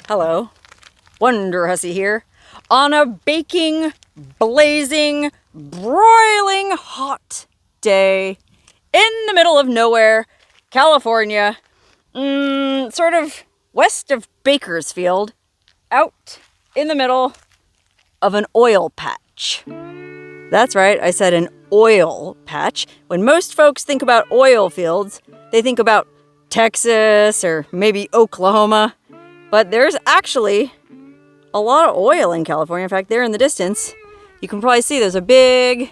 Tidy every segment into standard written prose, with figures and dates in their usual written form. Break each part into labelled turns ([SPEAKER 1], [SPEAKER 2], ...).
[SPEAKER 1] Hello, Wonderhussy here, on a baking, blazing, broiling hot day in the middle of nowhere, California, sort of west of Bakersfield, out in the middle of an oil patch. That's right, I said an oil patch. When most folks think about oil fields, they think about Texas or maybe Oklahoma. But there's actually a lot of oil in California. In fact, there in the distance, you can probably see there's a big,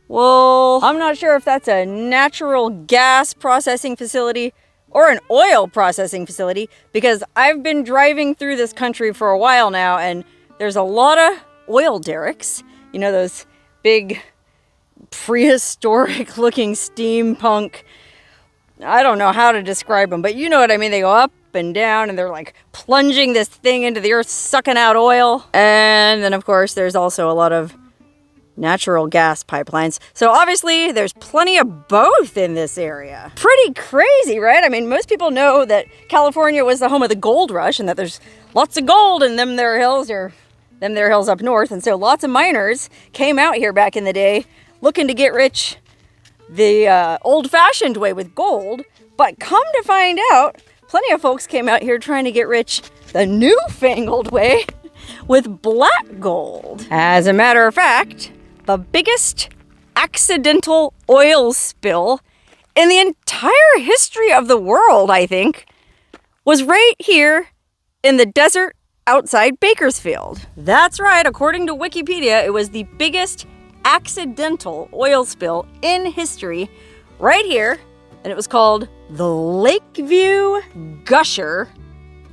[SPEAKER 1] well, I'm not sure if that's a natural gas processing facility or an oil processing facility, because I've been driving through this country for a while now, and there's a lot of oil derricks. You know, those big prehistoric looking steampunk, I don't know how to describe them, but you know what I mean. They go up and down and they're like plunging this thing into the earth, sucking out oil. And then of course there's also a lot of natural gas pipelines. So obviously there's plenty of both in this area. Pretty crazy, right? I mean, most people know that California was the home of the gold rush and that there's lots of gold in them there hills up north. And so lots of miners came out here back in the day looking to get rich the old-fashioned way with gold. But come to find out, plenty of folks came out here trying to get rich the newfangled way with black gold. As a matter of fact, the biggest accidental oil spill in the entire history of the world, I think, was right here in the desert outside Bakersfield. That's right, according to Wikipedia, it was the biggest accidental oil spill in history right here, and it was called the Lakeview Gusher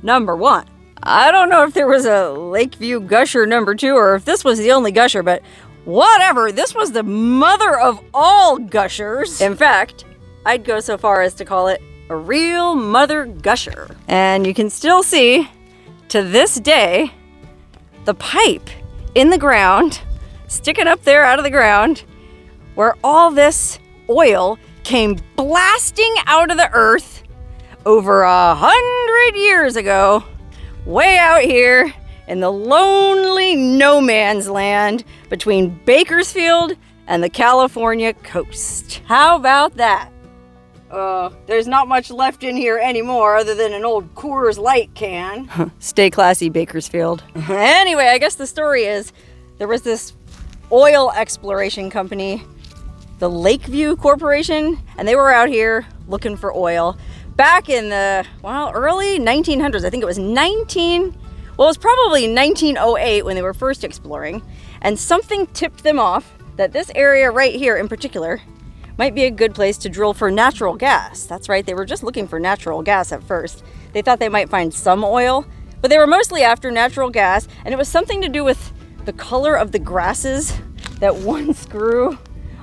[SPEAKER 1] #1. I don't know if there was a Lakeview Gusher #2 or if this was the only gusher, but whatever, this was the mother of all gushers. In fact, I'd go so far as to call it a real mother gusher. And you can still see, to this day, the pipe in the ground, sticking up there out of the ground, where all this oil came blasting out of the earth over 100 years ago, way out here in the lonely no man's land between Bakersfield and the California coast. How about that? There's not much left in here anymore other than an old Coors Light can. Stay classy, Bakersfield. Anyway, I guess the story is there was this oil exploration company, the Lakeview Corporation, and they were out here looking for oil back in the, early 1900s. I think it was it was probably 1908 when they were first exploring, and something tipped them off that this area right here in particular might be a good place to drill for natural gas. That's right, they were just looking for natural gas at first. They thought they might find some oil, but they were mostly after natural gas, and it was something to do with the color of the grasses that once grew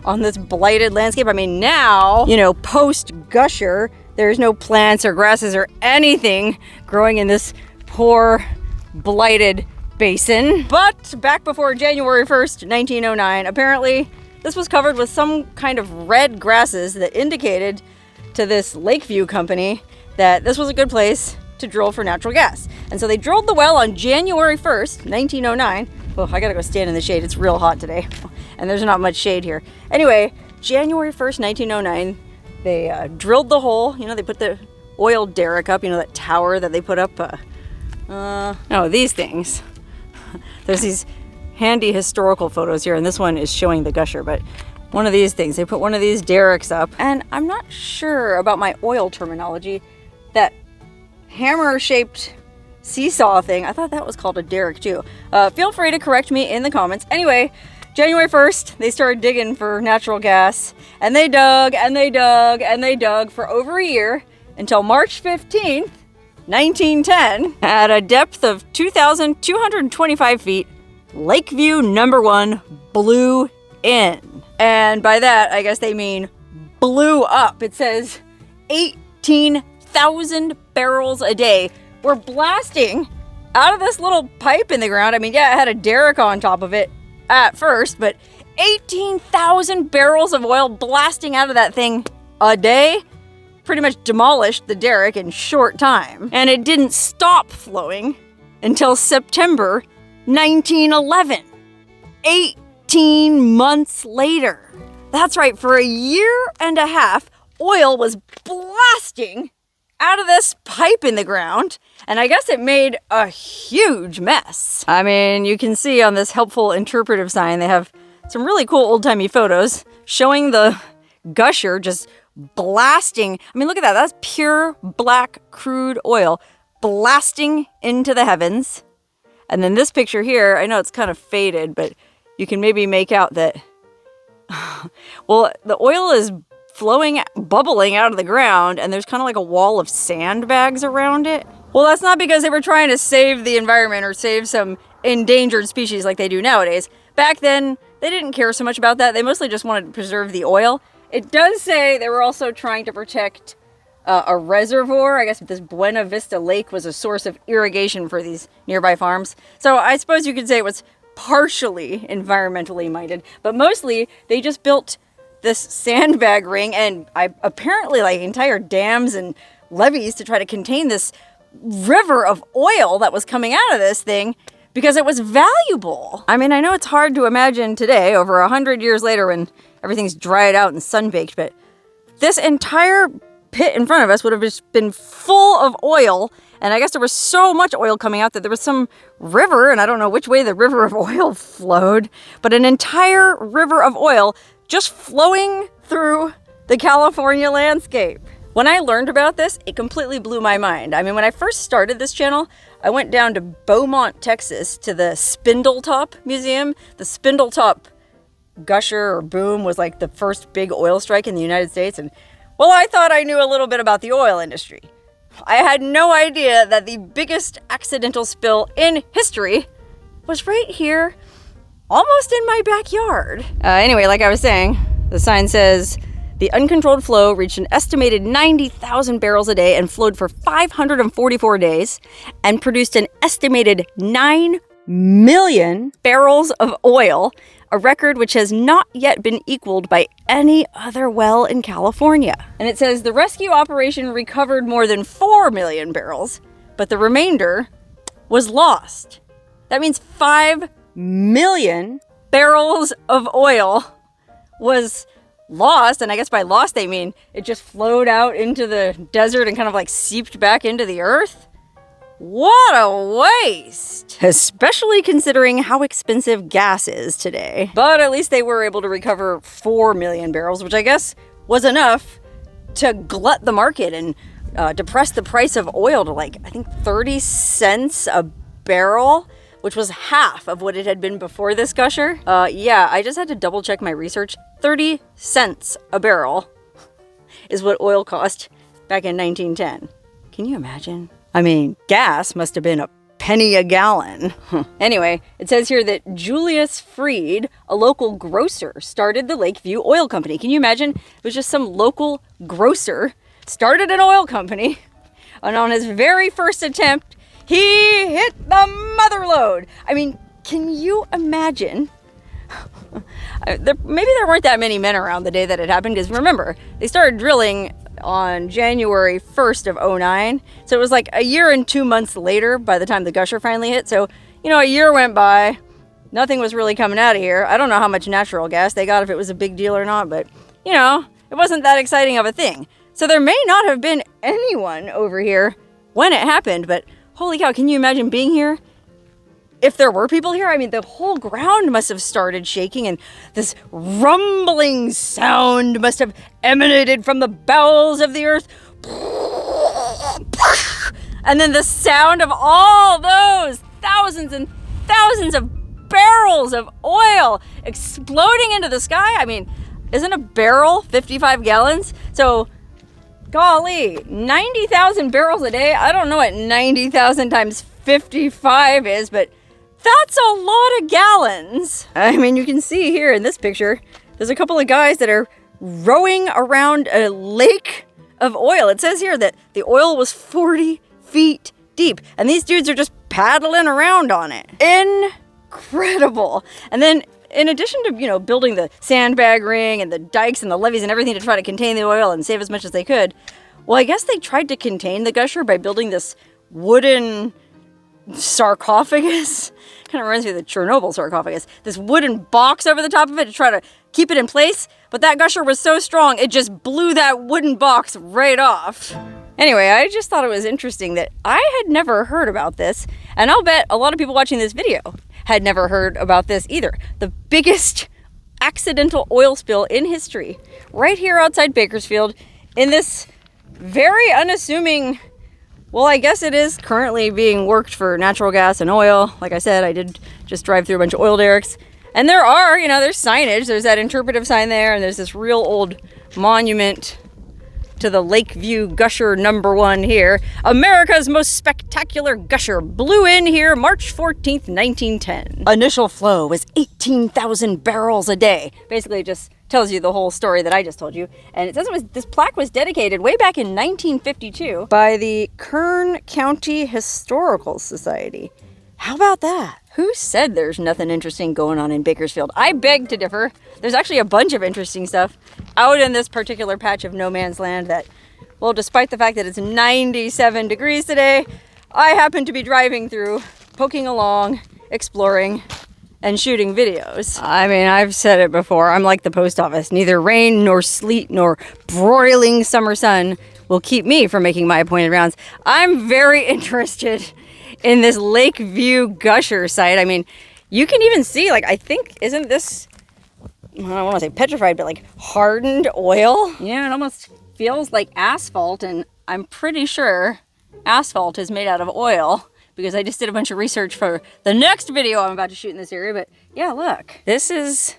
[SPEAKER 1] on this blighted landscape. I mean, now, post-Gusher, there's no plants or grasses or anything growing in this poor, blighted basin. But back before January 1st, 1909, apparently this was covered with some kind of red grasses that indicated to this Lakeview company that this was a good place to drill for natural gas. And so they drilled the well on January 1st, 1909. Oh, I gotta go stand in the shade. It's real hot today. And there's not much shade here. Anyway, January 1st, 1909, they drilled the hole. They put the oil derrick up, that tower that they put up. These things. There's these handy historical photos here, and this one is showing the gusher, but one of these things, they put one of these derricks up. And I'm not sure about my oil terminology. That hammer-shaped seesaw thing, I thought that was called a derrick too. Feel free to correct me in the comments. Anyway, January 1st, they started digging for natural gas, and they dug and they dug and they dug for over a year until March 15th, 1910, at a depth of 2,225 feet, Lakeview #1 blew in. And by that, I guess they mean blew up. It says 18,000 barrels a day were blasting out of this little pipe in the ground. I mean, yeah, it had a derrick on top of it at first, but 18,000 barrels of oil blasting out of that thing a day pretty much demolished the derrick in short time. And it didn't stop flowing until September 1911. 18 months later. That's right, for a year and a half, oil was blasting out of this pipe in the ground, and I guess it made a huge mess. I mean, you can see on this helpful interpretive sign, they have some really cool old-timey photos showing the Gusher just blasting. I mean, look at that. That's pure black crude oil blasting into the heavens. And then this picture here, I know it's kind of faded, but you can maybe make out that, well, the oil is flowing, bubbling out of the ground, and there's kind of like a wall of sandbags around it. Well, that's not because they were trying to save the environment or save some endangered species like they do nowadays. Back then, they didn't care so much about that. They mostly just wanted to preserve the oil. It does say they were also trying to protect a reservoir. I guess this Buena Vista Lake was a source of irrigation for these nearby farms. So I suppose you could say it was partially environmentally minded, but mostly they just built this sandbag ring and apparently like entire dams and levees to try to contain this river of oil that was coming out of this thing because it was valuable. I mean, I know it's hard to imagine today, over 100 years later when everything's dried out and sun-baked, but this entire pit in front of us would have just been full of oil, and I guess there was so much oil coming out that there was some river, and I don't know which way the river of oil flowed, but an entire river of oil just flowing through the California landscape. When I learned about this, it completely blew my mind. I mean, when I first started this channel, I went down to Beaumont, Texas to the Spindletop Museum. The Spindletop Gusher or boom was like the first big oil strike in the United States. And well, I thought I knew a little bit about the oil industry. I had no idea that the biggest accidental spill in history was right here, almost in my backyard. Anyway, like I was saying, the sign says, the uncontrolled flow reached an estimated 90,000 barrels a day and flowed for 544 days and produced an estimated 9 million barrels of oil, a record which has not yet been equaled by any other well in California. And it says the rescue operation recovered more than 4 million barrels, but the remainder was lost. That means 5 million barrels of oil was lost, and I guess by lost they mean it just flowed out into the desert and kind of like seeped back into the earth. What a waste! Especially considering how expensive gas is today. But at least they were able to recover 4 million barrels, which I guess was enough to glut the market and depress the price of oil to like, I think 30 cents a barrel, which was half of what it had been before this Gusher. Yeah, I just had to double check my research. 30 cents a barrel is what oil cost back in 1910. Can you imagine? I mean, gas must have been a penny a gallon. Anyway, it says here that Julius Freed, a local grocer, started the Lakeview Oil Company. Can you imagine? It was just some local grocer started an oil company, and on his very first attempt, he hit the mother lode. I mean, can you imagine? Maybe there weren't that many men around the day that it happened, because remember, they started drilling on January 1st of 2009. So it was like a year and 2 months later by the time the Gusher finally hit. So, you know, a year went by. Nothing was really coming out of here. I don't know how much natural gas they got, if it was a big deal or not, but, you know, it wasn't that exciting of a thing. So there may not have been anyone over here when it happened, but holy cow, can you imagine being here? If there were people here, I mean, the whole ground must have started shaking, and this rumbling sound must have emanated from the bowels of the earth. And then the sound of all those thousands and thousands of barrels of oil exploding into the sky. I mean, isn't a barrel 55 gallons? So, golly, 90,000 barrels a day. I don't know what 90,000 times 55 is, but that's a lot of gallons. I mean, you can see here in this picture, there's a couple of guys that are rowing around a lake of oil. It says here that the oil was 40 feet deep, and these dudes are just paddling around on it. Incredible. And then in addition to, you know, building the sandbag ring and the dikes and the levees and everything to try to contain the oil and save as much as they could, well, I guess they tried to contain the Gusher by building this wooden sarcophagus. Kind of reminds me of the Chernobyl sarcophagus. This wooden box over the top of it to try to keep it in place. But that gusher was so strong, it just blew that wooden box right off. Anyway, I just thought it was interesting that I had never heard about this. And I'll bet a lot of people watching this video had never heard about this either. The biggest accidental oil spill in history. Right here outside Bakersfield in this very unassuming... Well, I guess it is currently being worked for natural gas and oil. Like I said, I did just drive through a bunch of oil derricks. And there are, there's signage. There's that interpretive sign there. And there's this real old monument to the Lakeview Gusher #1 here. America's most spectacular gusher blew in here March 14th, 1910. Initial flow was 18,000 barrels a day. Basically, it just tells you the whole story that I just told you. And it says this plaque was dedicated way back in 1952 by the Kern County Historical Society. How about that? Who said there's nothing interesting going on in Bakersfield? I beg to differ. There's actually a bunch of interesting stuff out in this particular patch of no man's land that, well, despite the fact that it's 97 degrees today, I happen to be driving through, poking along, exploring, and shooting videos. I mean, I've said it before, I'm like the post office. Neither rain nor sleet nor broiling summer sun will keep me from making my appointed rounds. I'm very interested in this Lakeview Gusher site. I mean, you can even see, I think, isn't this, I don't want to say petrified, but hardened oil? Yeah, it almost feels like asphalt, and I'm pretty sure asphalt is made out of oil, because I just did a bunch of research for the next video I'm about to shoot in this area. But yeah, look, this is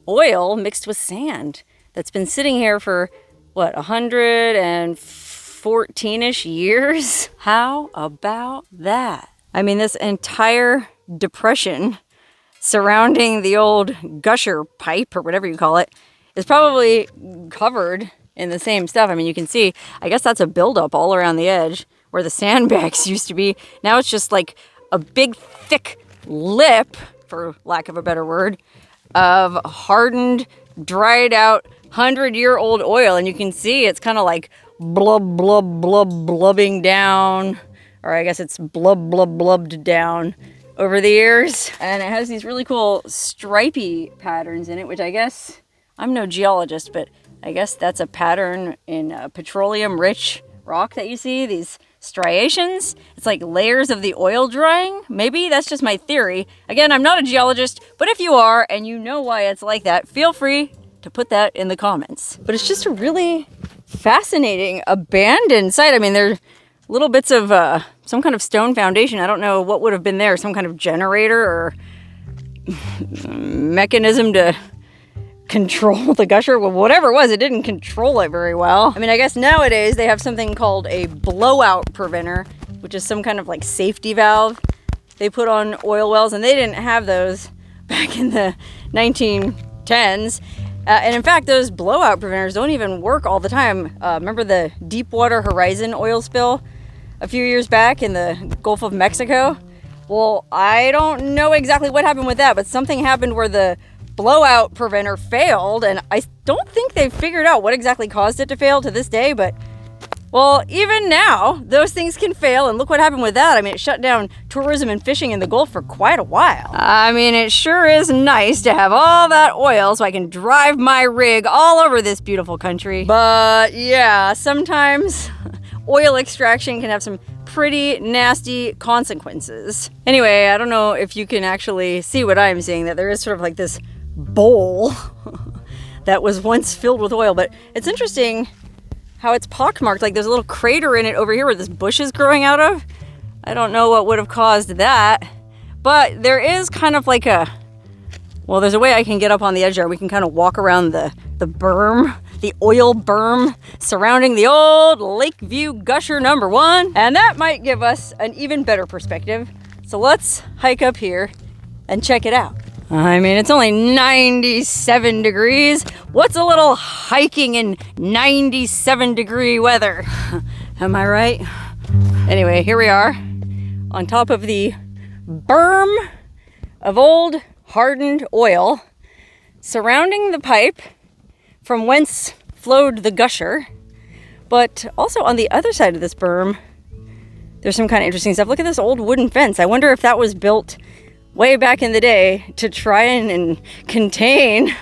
[SPEAKER 1] oil mixed with sand that's been sitting here for, what, 114-ish years? How about that? I mean, this entire depression surrounding the old gusher pipe, or whatever you call it, is probably covered in the same stuff. I mean, you can see, I guess that's a buildup all around the edge where the sandbags used to be. Now it's just like a big, thick lip, for lack of a better word, of hardened, dried out, 100-year-old oil. And you can see it's kind of like blub, blub, blub, blubbing down. Or I guess it's blub, blub, blubbed down over the years. And it has these really cool stripy patterns in it, which I guess, I'm no geologist, but I guess that's a pattern in petroleum-rich rock that you see, these striations. It's like layers of the oil drying. Maybe that's just my theory. Again, I'm not a geologist, but if you are and you know why it's like that, feel free to put that in the comments. But it's just a really fascinating abandoned site. I mean, there are little bits of some kind of stone foundation. I don't know what would have been there, some kind of generator or mechanism to control the gusher. Well, whatever it was, it didn't control it very well. I mean, I guess nowadays they have something called a blowout preventer, which is some kind of safety valve they put on oil wells, and they didn't have those back in the 1910s. And in fact, those blowout preventers don't even work all the time. Remember the Deepwater Horizon oil spill a few years back in the Gulf of Mexico? Well, I don't know exactly what happened with that, but something happened where the blowout preventer failed, and I don't think they've figured out what exactly caused it to fail to this day. But, well, even now, those things can fail, and look what happened with that. I mean, it shut down tourism and fishing in the Gulf for quite a while. I mean, it sure is nice to have all that oil so I can drive my rig all over this beautiful country. But, yeah, sometimes oil extraction can have some pretty nasty consequences. Anyway, I don't know if you can actually see what I'm seeing, that there is sort of like this bowl that was once filled with oil, but it's interesting how it's pockmarked. Like there's a little crater in it over here where this bush is growing out of. I don't know what would have caused that, but there is kind of like a, well, there's a way I can get up on the edge there. We can kind of walk around the berm, the oil berm surrounding the old Lakeview Gusher #1, and that might give us an even better perspective. So let's hike up here and check it out. I mean, it's only 97 degrees. What's a little hiking in 97-degree weather? Am I right? Anyway, here we are on top of the berm of old hardened oil surrounding the pipe from whence flowed the gusher. But also on the other side of this berm, there's some kind of interesting stuff. Look at this old wooden fence. I wonder if that was built way back in the day to try and contain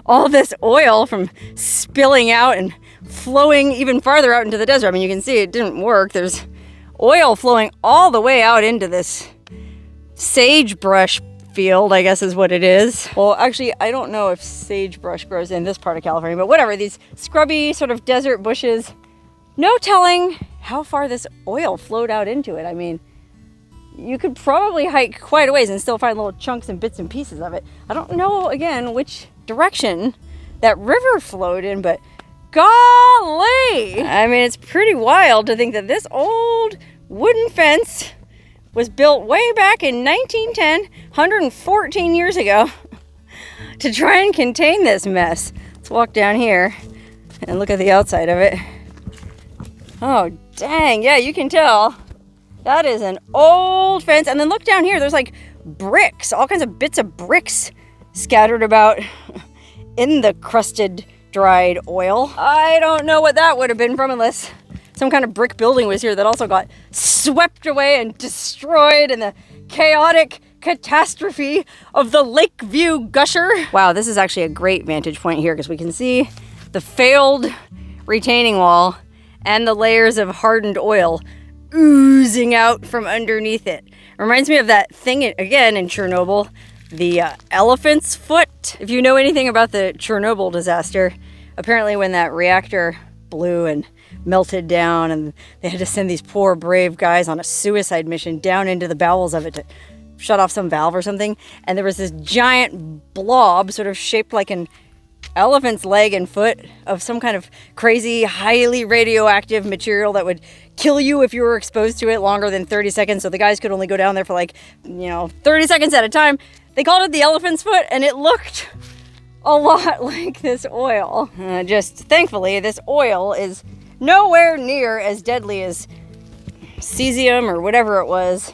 [SPEAKER 1] all this oil from spilling out and flowing even farther out into the desert. I mean, you can see it didn't work. There's oil flowing all the way out into this sagebrush field, I guess is what it is. Well, actually, I don't know if sagebrush grows in this part of California, but whatever, these scrubby sort of desert bushes, no telling how far this oil flowed out into it. I mean, you could probably hike quite a ways and still find little chunks and bits and pieces of it. I don't know, again, which direction that river flowed in, but golly! I mean, it's pretty wild to think that this old wooden fence was built way back in 1910, 114 years ago, to try and contain this mess. Let's walk down here and look at the outside of it. Oh, dang, yeah, you can tell. That is an old fence. And then look down here, there's like bricks, all kinds of bits of bricks scattered about in the crusted, dried oil. I don't know what that would have been from unless some kind of brick building was here that also got swept away and destroyed in the chaotic catastrophe of the Lakeview Gusher. Wow, this is actually a great vantage point here because we can see the failed retaining wall and the layers of hardened oil oozing out from underneath it. Reminds me of that thing again in Chernobyl, the elephant's foot. If you know anything about the Chernobyl disaster, apparently when that reactor blew and melted down and they had to send these poor brave guys on a suicide mission down into the bowels of it to shut off some valve or something, and there was this giant blob sort of shaped like an elephant's leg and foot of some kind of crazy highly radioactive material that would kill you if you were exposed to it longer than 30 seconds. So the guys could only go down there for 30 seconds at a time. They called it the elephant's foot, and it looked a lot like this oil. Just thankfully, this oil is nowhere near as deadly as cesium or whatever it was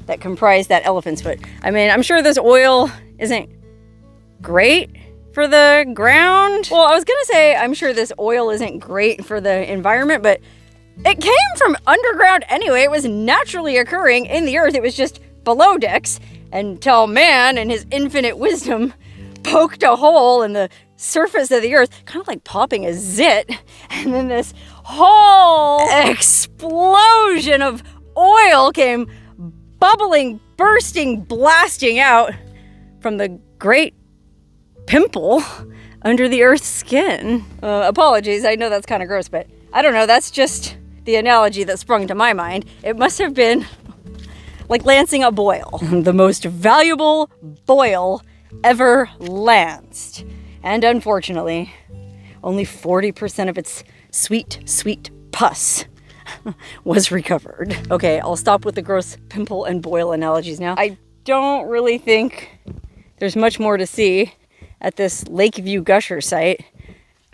[SPEAKER 1] that comprised that elephant's foot. I mean, I'm sure this oil isn't great for the ground. Well, I was gonna say I'm sure this oil isn't great for the environment, but it came from underground anyway. It was naturally occurring in the earth. It was just below decks until man in his infinite wisdom poked a hole in the surface of the earth, kind of like popping a zit, and then this whole explosion of oil came bubbling, bursting, blasting out from the great pimple under the earth's skin. Apologies, I know that's kind of gross, but I don't know, that's just the analogy that sprung to my mind. It must have been like lancing a boil, the most valuable boil ever lanced. And unfortunately, only 40% of its sweet, sweet pus was recovered. Okay, I'll stop with the gross pimple and boil analogies now. I don't really think there's much more to see at this Lakeview Gusher site.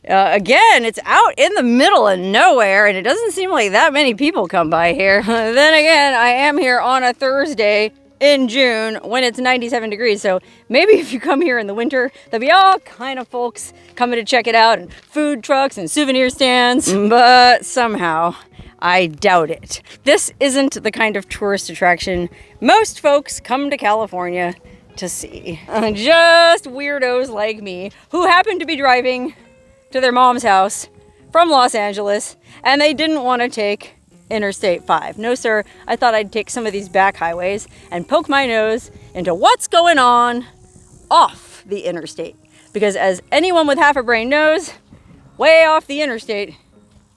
[SPEAKER 1] Again, it's out in the middle of nowhere, and it doesn't seem like that many people come by here. Then again, I am here on a Thursday in June when it's 97 degrees, so maybe if you come here in the winter, there'll be all kind of folks coming to check it out, and food trucks and souvenir stands, but somehow I doubt it. This isn't the kind of tourist attraction most folks come to California to see. Just weirdos like me who happen to be driving to their mom's house from Los Angeles, and they didn't want to take Interstate 5. No, sir, I thought I'd take some of these back highways and poke my nose into what's going on off the interstate. Because as anyone with half a brain knows, way off the interstate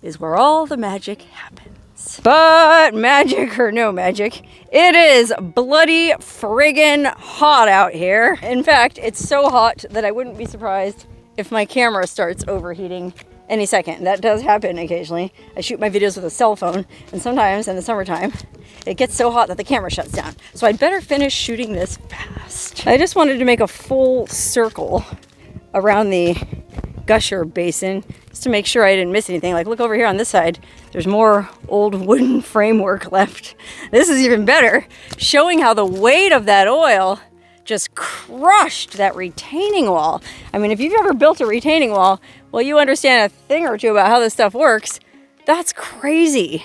[SPEAKER 1] is where all the magic happens. But magic or no magic, it is bloody friggin' hot out here. In fact, it's so hot that I wouldn't be surprised if my camera starts overheating any second. That does happen occasionally. I shoot my videos with a cell phone, and sometimes in the summertime, it gets so hot that the camera shuts down. So I'd better finish shooting this fast. I just wanted to make a full circle around the Gusher basin just to make sure I didn't miss anything. Like, look over here on this side. There's more old wooden framework left. This is even better, showing how the weight of that oil just crushed that retaining wall. I mean, if you've ever built a retaining wall, well, you understand a thing or two about how this stuff works. That's crazy.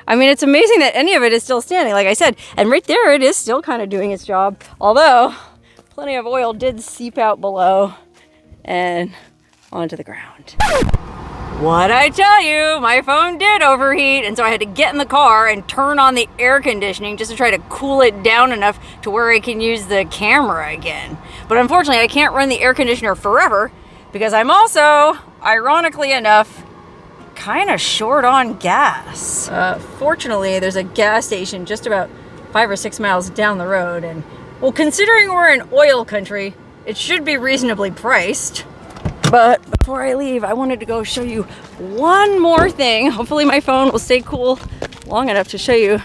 [SPEAKER 1] I mean, it's amazing that any of it is still standing, like I said. And right there, it is still kind of doing its job. Although, plenty of oil did seep out below and onto the ground. What'd I tell you? My phone did overheat, and so I had to get in the car and turn on the air conditioning just to try to cool it down enough to where I can use the camera again. But unfortunately, I can't run the air conditioner forever because I'm also, ironically enough, kind of short on gas. Fortunately, there's a gas station just about 5 or 6 miles down the road, and well, considering we're in oil country, it should be reasonably priced. But before I leave, I wanted to go show you one more thing. Hopefully my phone will stay cool long enough to show you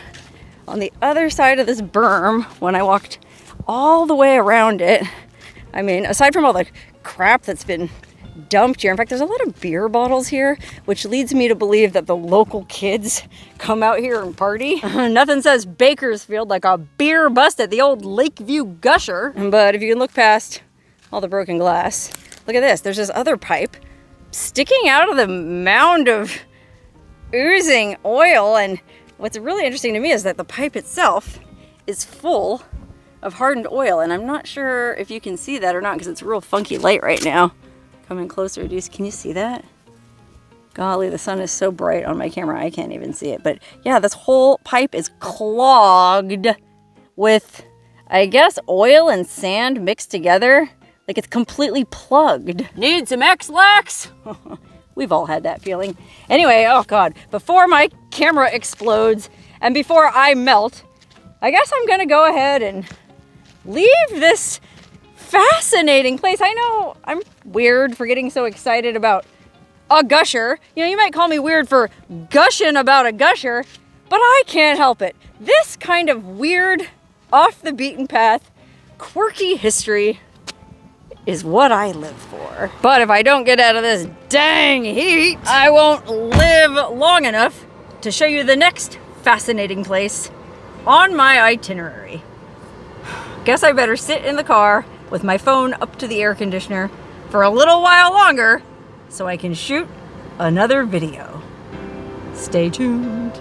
[SPEAKER 1] on the other side of this berm when I walked all the way around it. I mean, aside from all the crap that's been dumped here. In fact, there's a lot of beer bottles here, which leads me to believe that the local kids come out here and party. Nothing says Bakersfield like a beer bust at the old Lakeview Gusher. But if you can look past all the broken glass, look at this. There's this other pipe sticking out of the mound of oozing oil. And what's really interesting to me is that the pipe itself is full of hardened oil. And I'm not sure if you can see that or not because it's a real funky light right now. Coming closer, can you see that? Golly, the sun is so bright on my camera, I can't even see it. But yeah, this whole pipe is clogged with, I guess, oil and sand mixed together. Like it's completely plugged. Need some X-Lax? We've all had that feeling. Anyway, oh God, before my camera explodes and before I melt, I guess I'm gonna go ahead and leave this fascinating place. I know I'm weird for getting so excited about a gusher. You know, you might call me weird for gushing about a gusher, but I can't help it. This kind of weird, off the beaten path, quirky history is what I live for. But if I don't get out of this dang heat, I won't live long enough to show you the next fascinating place on my itinerary. Guess I better sit in the car with my phone up to the air conditioner for a little while longer so I can shoot another video. Stay tuned.